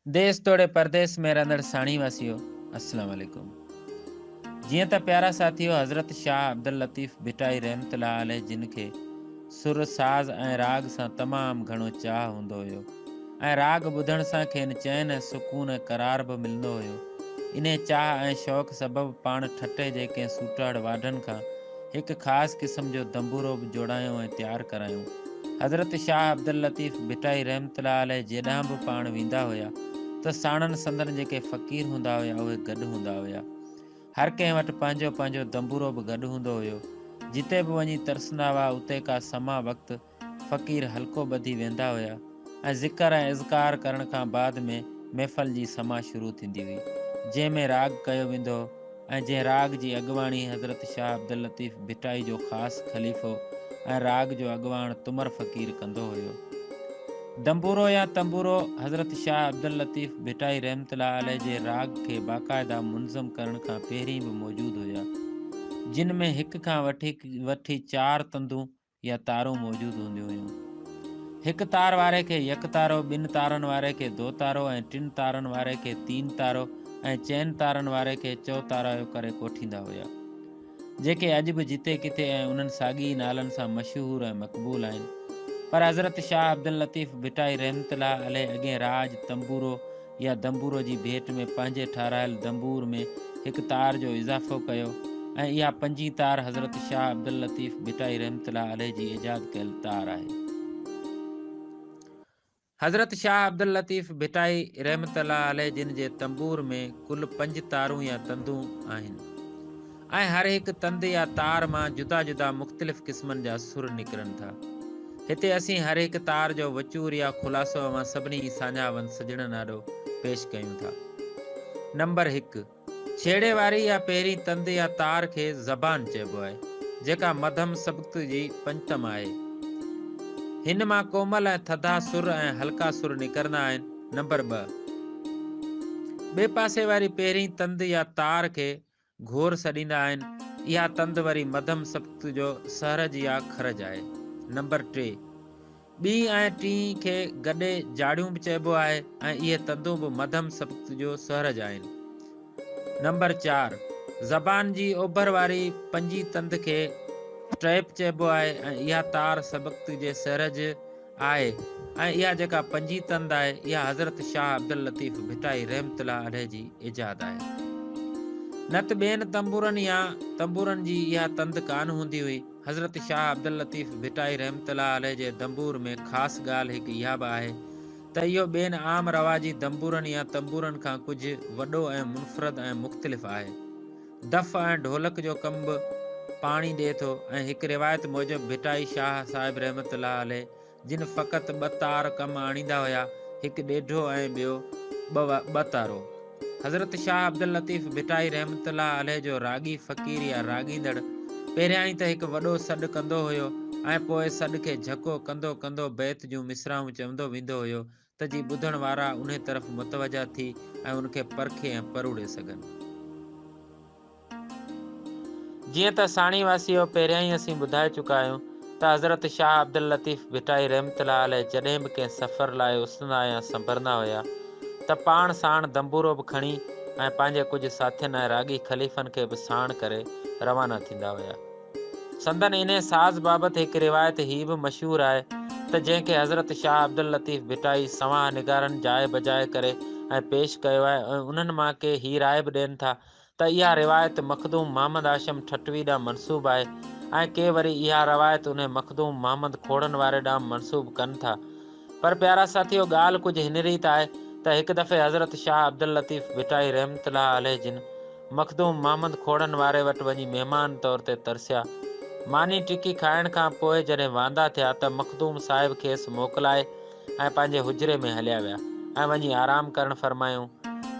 देश तोड़े परदेस में रहंदड़ साणी वासियो अस्सलाम वालेकुम। जीअं त प्यारा साथियो, हज़रत शाह अब्दुल लतीफ़ भिटाई रहमतुल्लाह अलैह जिन खे सुर साज़ ऐं राग सां तमामु घणो चाह हूंदो हुयो ऐं राग ॿुधण सां खेनि चैन ऐं सुकून ऐं करार बि मिलंदो हुयो। इन चाह ऐं शौक़ सबबु पाण ठटे जे कंहिं सूटाड़ वाढनि खां हिकु ख़ासि क़िस्म जो दंबूरो बि जोड़ायूं ऐं तयारु करायूं। हज़रत शाह अब्दुल लतीफ़ भिटाई रहमतुल्लाह अलैह जेॾांहुं बि पाण वेंदा हुया त साणनि संदनि जेके फ़क़ीर हूंदा हुया उहे गॾु हूंदा हुया। हर कंहिं वटि पंहिंजो पंहिंजो दंबूरो बि गॾु हूंदो हुयो। जिते बि वञी तरसंदा हुआ उते का समा वक़्तु फ़क़ीर हल्को ॿधी वेंदा हुया ऐं ज़िकर ऐं इज़कार करण खां बाद में महफ़िल जी समा शुरू थींदी हुई, जंहिंमें राग कयो वेंदो ऐं जंहिं राग जी अॻुवाणी हज़रत शाह अब्दुल लतीफ़ भिटाई जो ख़ासि ख़लीफ़ो ऐं राग जो अॻुवाण तुमर फ़क़ीर कंदो हुयो। दंबूरो या तंबूरो हज़रत शाह अब्दुल लतीफ़ भिटाई रहमतुल्लाह अलैह जे राग खे बाक़ायदा मुनज़म करण खां पहिरीं बि मौजूदु हुया, जिन में हिक खां वठी 4 तंदूं या तारूं मौजूदु हूंदियूं हुयूं। हिकु तार वारे खे यक तारो, ॿिनि तारनि वारे खे दो तारो ऐं 3 तारनि वारे खे 3 तारो ऐं 4 तारनि वारे खे चौतारायो करे कोठींदा हुया, जेके अॼु बि जिते किथे ऐं उन्हनि साॻी नालनि सां मशहूरु ऐं मक़बूल आहिनि। पर हज़रत शाह अब्दुल लतीफ़ भिटाई रहमतुल्लाह अलैह अॻे राज तंबूरो या दंबूरो जी भेट में पंहिंजे ठारायल दंबूर में हिकु तार जो इज़ाफ़ो कयो ऐं इहा 5 तार हज़रत शाह अब्दुल लतीफ़ भिटाई रहमतुल्लाह अलैह जी इजाद कयल तार आहे। हज़रत शाह अब्दुल लतीफ़ भिटाई रहमतुल्लाह अलैह जिन जे तंबूर में कुल 5 तारूं या तंदूं आहिनि ऐं हर हिकु तंद या तार मां जुदा जुदा मुख़्तलिफ़ क़िस्मनि जा सुर निकिरनि था। हिते असीं हर हिकु तार जो वचूर या ख़ुलासो अवां सभिनी साझावन सजणनि आॾो पेश कयूं था। नंबर 1, छेड़े वारी या पहिरीं तंद या तार खे ज़बान चइबो आहे, जेका मध्यम सबक़ जी पंचतम आहे। हिन मां कोमल ऐं थधा सुर ऐं हल्का सुर निकिरंदा आहिनि। नंबर 2, ॿिए पासे वारी पहिरीं तंद या तार खे घोर सॾींदा आहिनि। इहा तंद वरी मध्यम सबक़ जो सहरज या खरज आहे। नंबर 3, ॿी ऐं टी खे गॾे जाड़ियूं बि चइबो आहे ऐं इहे तंदूं बि मध्यम सबक़ जो सहरज आहिनि। नंबर 4, ज़बान जी ओभर वारी 5 तंद खे ट्रैप चइबो आहे ऐं इहा तार सबक़ जे सहरज आहे ऐं इहा जेका 5 तंद आहे इहा हज़रत शाह अब्दुल लतीफ़ भिटाई रहमतुल्लाह अलैह जी इजाद आहे। न त ॿियनि तंबूरनि जी इहा तंद कान हूंदी हुई। हज़रत शाह अब्दुल लतीफ़ भिटाई रहमतुल्लाह अलैह जे दंबूर में ख़ासि ॻाल्हि हिकु इहा बि आहे त इहो ॿियनि आम रवाजी दंबूरनि या तंबूरनि खां कुझु वॾो ऐं मुनफ़रद ऐं मुख़्तलिफ़ आहे। दफ़ ऐं ढोलक जो कम बि पाणी ॾिए थो ऐं हिकु रिवायत मूजिबि भिटाई शाह साहिब रहमतुल्लाह अलैह जिन फ़क़ति 2 तार कमु आणींदा हुया, हिकु ॾेढो ऐं ॿियो 2 तारो। हज़रत शाह अब्दुल लतीफ़ भिटाई रहमतुल्लाह अलैह जो रागी फ़क़ीर या रागींदड़ पहिरियां ई त हिकु वॾो सॾु कंदो हुयो ऐं पोइ सॾ खे झको कंदो कंदो बैत जूं मिसराऊं चवंदो वेंदो हुयो त जी ॿुधण वारा उन तरफ़ मुतवजा थी ऐं उनखे परखे ऐं परूड़े सघनि। जीअं त साणी वासियो पहिरियां ई असीं ॿुधाए चुका आहियूं त हज़रत शाह अब्दुल लतीफ़ भिटाई रहमतुल्लाह अलैह जॾहिं बि कंहिं सफ़र लाइ उथंदा या संभरंदा हुया त पाण साण दंबूरो बि खणी ऐं पंहिंजे कुझु साथियुनि ऐं रागी ख़लीफ़नि खे बि साण करे रवाना थींदा हुया। संदन इन साज़ बाबति हिकु रिवायत ही बि मशहूरु आहे त जंहिंखे हज़रत शाह अब्दुल लतीफ़ भिटाई सवां निगारनि जाए बजाए करे ऐं पेश कयो आहे ऐं उन्हनि मां के ही राय बि ॾियनि था त इहा रिवायत मखदूम मोहम्मद आशम ठटवी ॾांहुं मनसूब आहे ऐं के वरी इहा रवायत उन मखदूम मोहम्मद खोड़नि वारे ॾांहुं मनसूब कनि था। पर प्यारा साथियो, ॻाल्हि कुझु हिन रीत आहे त हिकु दफ़े हज़रत शाह अब्दुल लतीफ़ भिटाई रहमतुल्लाह अलैह जिन मखदूम मोहम्मद खोड़नि वारे वटि वञी महिमान तौर ते तरसिया। मानी टिकी खाइण खां पोइ जॾहिं वांदा थिया त मखदूम साहिब खेसि मोकिलाए ऐं पंहिंजे हुजरे में हलिया विया ऐं वञी आराम करणु फरमायूं।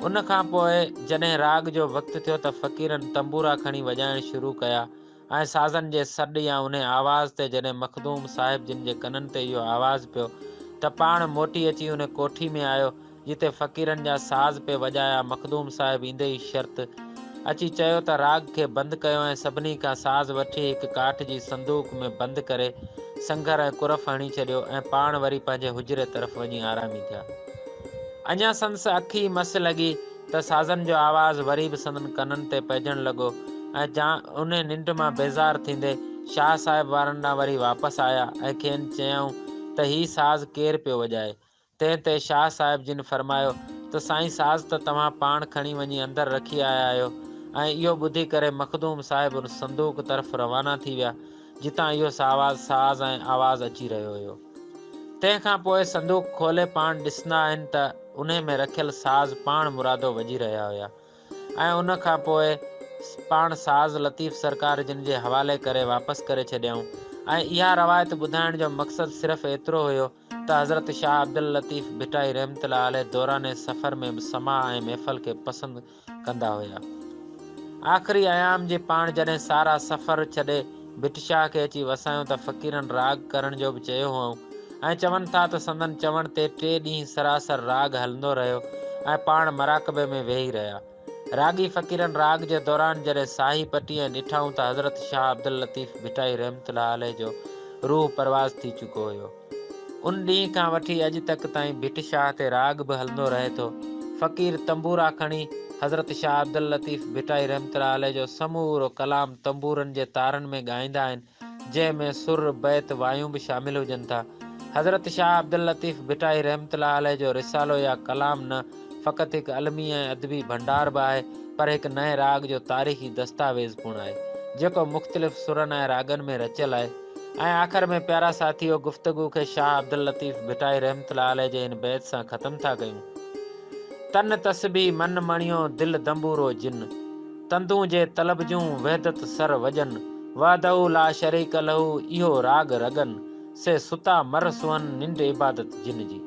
उन खां पोइ जॾहिं राग जो वक़्तु थियो त फ़क़ीरनि तंबूरा खणी वॼाइण शुरू कया ऐं साज़नि जे सॾ या उन आवाज़ ते जॾहिं मखदूम साहिब जिन जे कननि ते इहो आवाज़ पियो त पाण मोटी अची उन कोठी में आयो जिते फ़क़ीरनि जा साज़ पे वॼाया। मखदूम साहिब ईंदे ई शर्त अची चयो त राग खे बंदि कयो ऐं सभिनी खां साज़ वठी हिकु काठ जी संदूक में बंदि करे संगर ऐं कुरफ़ हणी छॾियो ऐं पाण वरी पंहिंजे हुजरे तरफ़ वञी आरामी थिया। अञा संस अखी मस लगी त साज़न जो आवाज़ वरी बि संदन कननि ते पइजण लॻो ऐं उन निंड मां बेज़ार थींदे शाह साहिब वारनि ॾांहुं वरी वापसि आया ऐं खेनि चयऊं त ही साज़ केरु पियो वॼाए। तंहिं ते शाह साहिब जिन फरमायो त साईं साज़ त तव्हां पाण खणी वञी अंदरि रखी आया आहियो। ऐं इहो ॿुधी करे मखदूम साहिब उन संदूक तरफ़ रवाना थी विया जितां इहो साज़ ऐं आवाज़ अची रहियो हुयो। तंहिंखां पोइ संदूक खोले पाण ॾिसंदा आहिनि त उन में रखियल साज़ पाण मुरादो वॼी रहिया हुया ऐं उन खां पोइ पाण साज़ लतीफ़ सरकार जिन जे हवाले करे वापसि करे छॾियऊं। ऐं इहा रवायत ॿुधाइण जो मक़सदु सिर्फ़ु एतिरो हुयो त हज़रत शाह अब्दुल लतीफ़ भिटाई रहमतुल्लाह अलैह दौरान सफ़र में बि समा ऐं महफ़ल खे पसंदि कंदा हुया। आख़िरी आयाम जे पाण जॾहिं सारा सफ़र छॾे भिटशाह खे अची वसायूं त फ़क़ीरनि राग करण जो बि चयो हुअऊं ऐं चवनि था त संदन चवण ते 3 ॾींहं सरासर राग हलंदो रहियो ऐं पाण मराकबे में वेही रहिया। रागी फ़क़ीरनि राग जे दौरान जॾहिं साही पटीअ ॾिठऊं त हज़रत शाह अब्दुल लतीफ़ भिटाई रहमतुल्लाह अलैह जो रूह परवाज़ थी चुको हुयो। उन ॾींहं खां वठी अॼु तक ताईं भिटशाह ते राग बि हलंदो रहे थो। फ़क़ीर तंबूरा खणी हज़रत शाह अब्दुल लतीफ़ भिटाई रहमतुल्लाह अलैह जो समूरो कलाम तंबूरनि जे तारनि में ॻाईंदा आहिनि जंहिंमें सुर बैत वायूं बि शामिल हुजनि था। हज़रत शाह अब्दुल लतीफ़ भिटाई रहमतुल्लाह अलैह जो रिसालो या कलाम न फ़क़ति हिकु अलमी ऐं अदबी भंडार बि आहे पर हिकु नए राग जो तारीख़ी दस्तावेज़ पिणु आहे जेको मुख़्तलिफ़ सुरनि ऐं रागनि में रचियल आहे। ऐं आख़िर में प्यारा साथियो गुफ़्तगू खे शाह अब्दुल लतीफ़ भिटाई रहमतुल्लाह अलैह जे हिन बैत सां ख़तमु था कयूं। तन तस्बी मन मणियो दिल दंबूरो जिन तंदू जे तलब जूं वहदत सर वजन वादऊ ला शरीक लहू इहो राग रगन से सुता मर सुअन निंड इबादत जिन जी।